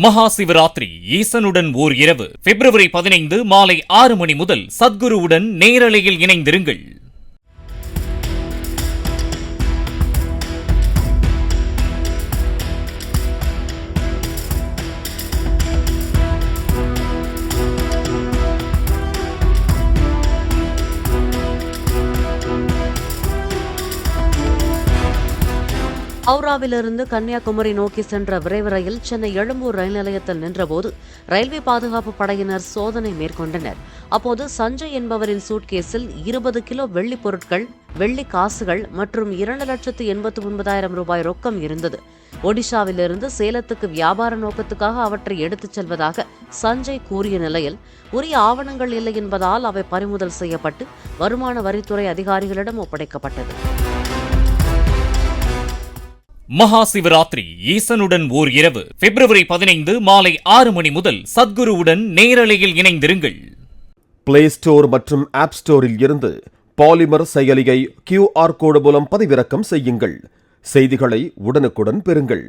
மகா சிவராத்திரி ஈசனுடன் ஓர் இரவு பிப்ரவரி 15 மாலை 6 மணி முதல் சத்குருவுடன் நேரலையில் இணைந்திருங்கள். ஹவுராவிலிருந்து கன்னியாகுமரி நோக்கி சென்ற விரைவு ரயில் சென்னை எழும்பூர் ரயில் நிலையத்தில் நின்றபோது ரயில்வே பாதுகாப்பு படையினர் சோதனை மேற்கொண்டனர். அப்போது சஞ்சய் என்பவரின் சூட்கேஸில் 20 கிலோ வெள்ளி பொருட்கள், வெள்ளி காசுகள் மற்றும் 2,89,000 ரூபாய் ரொக்கம் இருந்தது. ஒடிஷாவிலிருந்து சேலத்துக்கு வியாபார நோக்கத்துக்காக அவற்றை எடுத்துச் செல்வதாக சஞ்சய் கூறிய நிலையில் உரிய ஆவணங்கள் இல்லை என்பதால் அவை பறிமுதல் செய்யப்பட்டு வருமான வரித்துறை அதிகாரிகளிடம் ஒப்படைக்கப்பட்டது. மகா சிவராத்திரி ஈசனுடன் ஓர் இரவு பிப்ரவரி 15 மாலை 6 மணி முதல் சத்குருவுடன் நேரலையில் இணைந்திருங்கள். பிளே ஸ்டோர் மற்றும் ஆப் ஸ்டோரில் இருந்து பாலிமர் செயலியை QR கோடு மூலம் பதிவிறக்கம் செய்யுங்கள். செய்திகளை உடனுக்குடன் பெறுங்கள்.